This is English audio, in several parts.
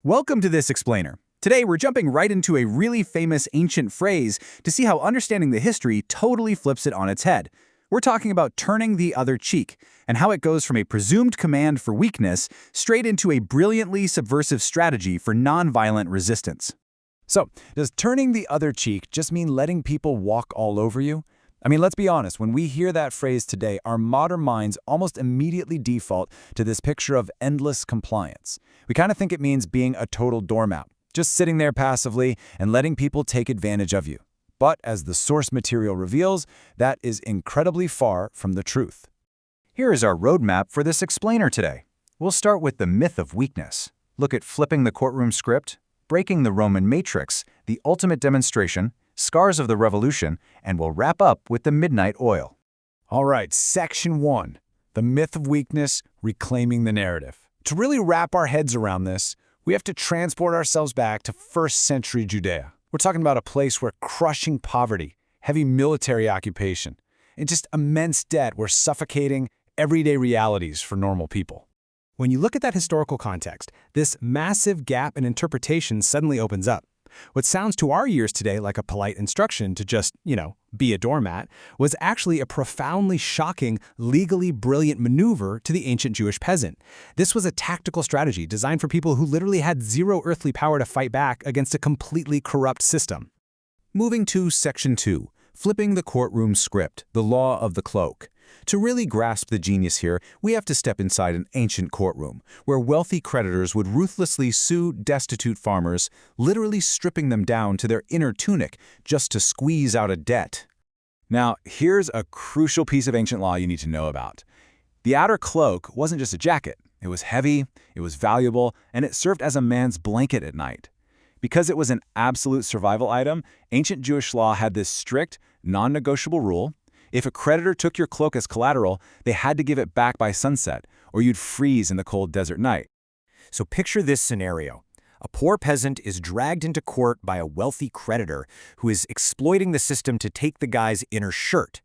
Welcome to this explainer. Today we're jumping right into a really famous ancient phrase to see how understanding the history totally flips it on its head. We're talking about turning the other cheek, and how it goes from a presumed command for weakness straight into a brilliantly subversive strategy for nonviolent resistance. So, does turning the other cheek just mean letting people walk all over you? I mean, let's be honest, when we hear that phrase today, our modern minds almost immediately default to this picture of endless compliance. We kind of think it means being a total doormat, just sitting there passively and letting people take advantage of you. But as the source material reveals, that is incredibly far from the truth. Here is our roadmap for this explainer today. We'll start with the myth of weakness, look at flipping the courtroom script, breaking the Roman matrix, the ultimate demonstration, scars of the revolution, and we'll wrap up with the midnight oil. All right, Section 1, the myth of weakness, reclaiming the narrative. To really wrap our heads around this, we have to transport ourselves back to 1st century Judea. We're talking about a place where crushing poverty, heavy military occupation, and just immense debt were suffocating everyday realities for normal people. When you look at that historical context, this massive gap in interpretation suddenly opens up. What sounds to our ears today like a polite instruction to just, be a doormat, was actually a profoundly shocking, legally brilliant maneuver to the ancient Jewish peasant. This was a tactical strategy designed for people who literally had zero earthly power to fight back against a completely corrupt system. Moving to Section 2, flipping the courtroom script, the law of the cloak. To really grasp the genius here, we have to step inside an ancient courtroom, where wealthy creditors would ruthlessly sue destitute farmers, literally stripping them down to their inner tunic just to squeeze out a debt. Now, here's a crucial piece of ancient law you need to know about. The outer cloak wasn't just a jacket. It was heavy, it was valuable, and it served as a man's blanket at night. Because it was an absolute survival item, ancient Jewish law had this strict, non-negotiable rule. If a creditor took your cloak as collateral, they had to give it back by sunset, or you'd freeze in the cold desert night. So picture this scenario. A poor peasant is dragged into court by a wealthy creditor who is exploiting the system to take the guy's inner shirt.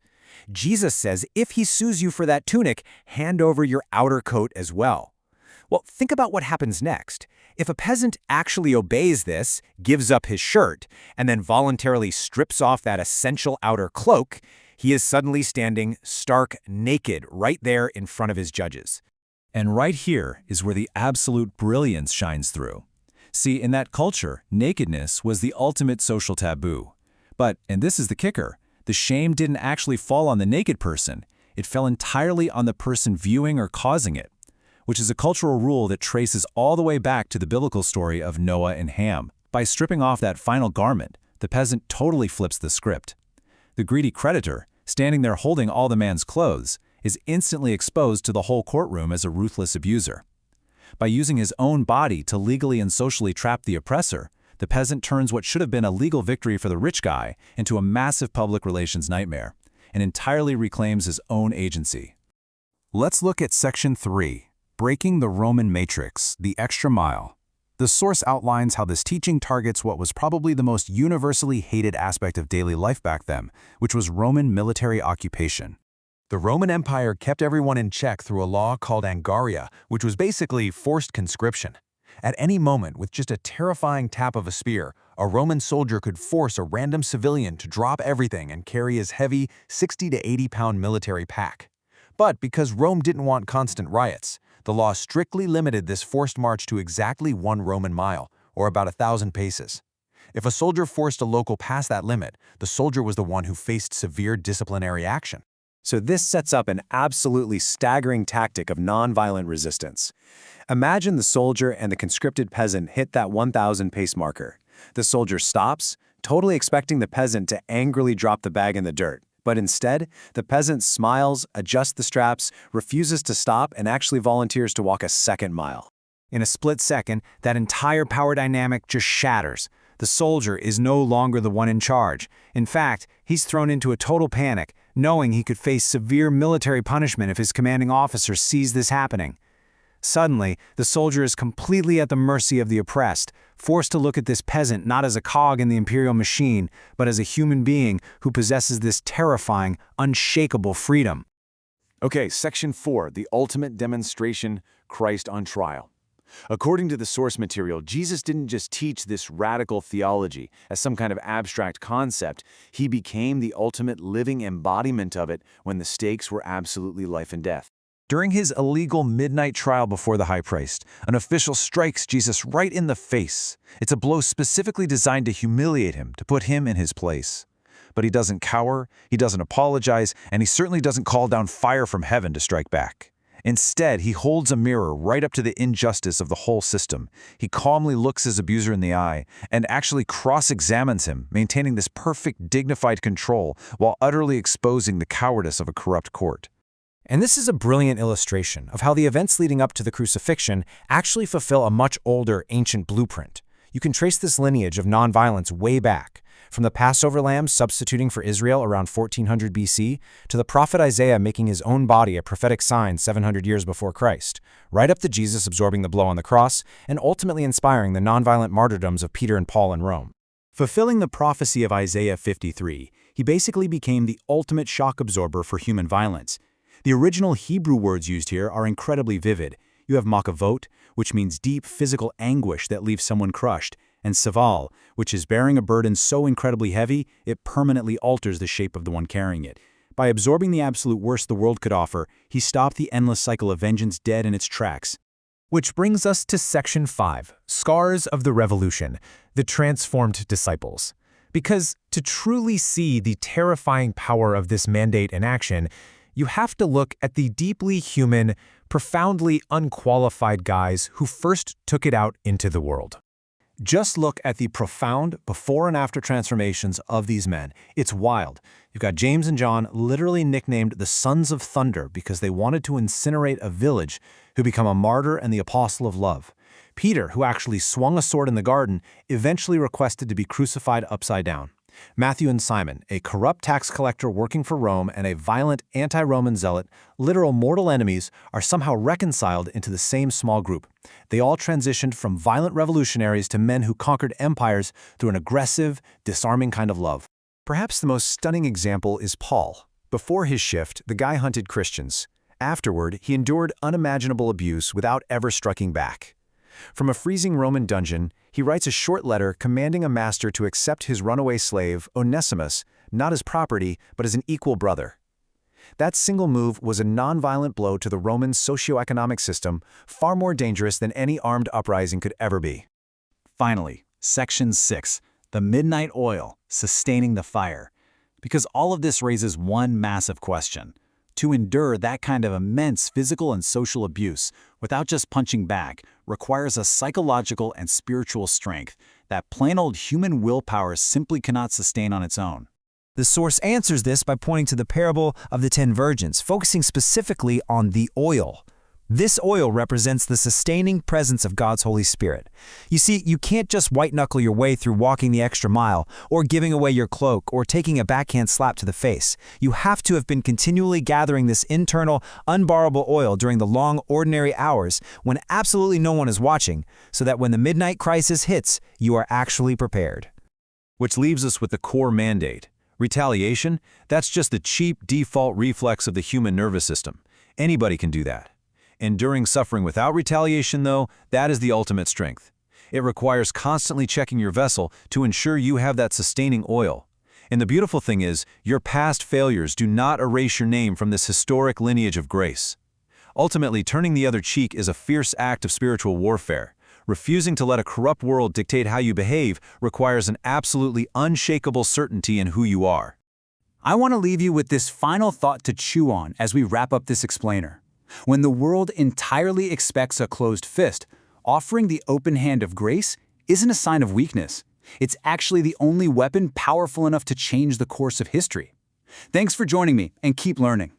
Jesus says if he sues you for that tunic, hand over your outer coat as well. Well, think about what happens next. If a peasant actually obeys this, gives up his shirt, and then voluntarily strips off that essential outer cloak, he is suddenly standing stark naked right there in front of his judges. And right here is where the absolute brilliance shines through. See, in that culture, nakedness was the ultimate social taboo. But, and this is the kicker, the shame didn't actually fall on the naked person. It fell entirely on the person viewing or causing it, which is a cultural rule that traces all the way back to the biblical story of Noah and Ham. By stripping off that final garment, the peasant totally flips the script. The greedy creditor, standing there holding all the man's clothes, is instantly exposed to the whole courtroom as a ruthless abuser. By using his own body to legally and socially trap the oppressor, the peasant turns what should have been a legal victory for the rich guy into a massive public relations nightmare, and entirely reclaims his own agency. Let's look at Section 3, breaking the Roman matrix, the extra mile. The source outlines how this teaching targets what was probably the most universally hated aspect of daily life back then, which was Roman military occupation. The Roman Empire kept everyone in check through a law called angaria, which was basically forced conscription. At any moment, with just a terrifying tap of a spear, a Roman soldier could force a random civilian to drop everything and carry his heavy 60 to 80-pound military pack. But because Rome didn't want constant riots, the law strictly limited this forced march to exactly 1 Roman mile, or about 1,000 paces. If a soldier forced a local past that limit, the soldier was the one who faced severe disciplinary action. So this sets up an absolutely staggering tactic of nonviolent resistance. Imagine the soldier and the conscripted peasant hit that 1,000 pace marker. The soldier stops, totally expecting the peasant to angrily drop the bag in the dirt. But instead, the peasant smiles, adjusts the straps, refuses to stop, and actually volunteers to walk a second mile. In a split second, that entire power dynamic just shatters. The soldier is no longer the one in charge. In fact, he's thrown into a total panic, knowing he could face severe military punishment if his commanding officer sees this happening. Suddenly, the soldier is completely at the mercy of the oppressed, forced to look at this peasant not as a cog in the imperial machine, but as a human being who possesses this terrifying, unshakable freedom. Okay, Section 4, the ultimate demonstration, Christ on trial. According to the source material, Jesus didn't just teach this radical theology as some kind of abstract concept. He became the ultimate living embodiment of it when the stakes were absolutely life and death. During his illegal midnight trial before the high priest, an official strikes Jesus right in the face. It's a blow specifically designed to humiliate him, to put him in his place. But he doesn't cower, he doesn't apologize, and he certainly doesn't call down fire from heaven to strike back. Instead, he holds a mirror right up to the injustice of the whole system. He calmly looks his abuser in the eye and actually cross-examines him, maintaining this perfect, dignified control while utterly exposing the cowardice of a corrupt court. And this is a brilliant illustration of how the events leading up to the crucifixion actually fulfill a much older, ancient blueprint. You can trace this lineage of nonviolence way back, from the Passover lamb substituting for Israel around 1400 BC to the prophet Isaiah making his own body a prophetic sign 700 years before Christ, right up to Jesus absorbing the blow on the cross and ultimately inspiring the nonviolent martyrdoms of Peter and Paul in Rome. Fulfilling the prophecy of Isaiah 53, he basically became the ultimate shock absorber for human violence. The original Hebrew words used here are incredibly vivid. You have makavot, which means deep physical anguish that leaves someone crushed, and saval, which is bearing a burden so incredibly heavy it permanently alters the shape of the one carrying it. By absorbing the absolute worst the world could offer, he stopped the endless cycle of vengeance dead in its tracks. Which brings us to Section 5, Scars of the Revolution, the Transformed Disciples. Because to truly see the terrifying power of this mandate in action, you have to look at the deeply human, profoundly unqualified guys who first took it out into the world. Just look at the profound before and after transformations of these men. It's wild. You've got James and John, literally nicknamed the Sons of Thunder because they wanted to incinerate a village, who become a martyr and the apostle of love. Peter, who actually swung a sword in the garden, eventually requested to be crucified upside down. Matthew and Simon, a corrupt tax collector working for Rome and a violent anti-Roman zealot, literal mortal enemies, are somehow reconciled into the same small group. They all transitioned from violent revolutionaries to men who conquered empires through an aggressive, disarming kind of love. Perhaps the most stunning example is Paul. Before his shift, the guy hunted Christians. Afterward, he endured unimaginable abuse without ever striking back. From a freezing Roman dungeon, he writes a short letter commanding a master to accept his runaway slave, Onesimus, not as property, but as an equal brother. That single move was a nonviolent blow to the Roman socio-economic system, far more dangerous than any armed uprising could ever be. Finally, Section 6, the midnight oil, sustaining the fire. Because all of this raises one massive question. To endure that kind of immense physical and social abuse without just punching back requires a psychological and spiritual strength that plain old human willpower simply cannot sustain on its own. The source answers this by pointing to the parable of the 10 virgins, focusing specifically on the oil. This oil represents the sustaining presence of God's Holy Spirit. You see, you can't just white-knuckle your way through walking the extra mile, or giving away your cloak, or taking a backhand slap to the face. You have to have been continually gathering this internal, unborrowable oil during the long, ordinary hours when absolutely no one is watching, so that when the midnight crisis hits, you are actually prepared. Which leaves us with the core mandate. Retaliation, that's just the cheap default reflex of the human nervous system. Anybody can do that. Enduring suffering without retaliation, though, that is the ultimate strength. It requires constantly checking your vessel to ensure you have that sustaining oil. And the beautiful thing is, your past failures do not erase your name from this historic lineage of grace. Ultimately, turning the other cheek is a fierce act of spiritual warfare. Refusing to let a corrupt world dictate how you behave requires an absolutely unshakable certainty in who you are. I want to leave you with this final thought to chew on as we wrap up this explainer. When the world entirely expects a closed fist, offering the open hand of grace isn't a sign of weakness. It's actually the only weapon powerful enough to change the course of history. Thanks for joining me, and keep learning.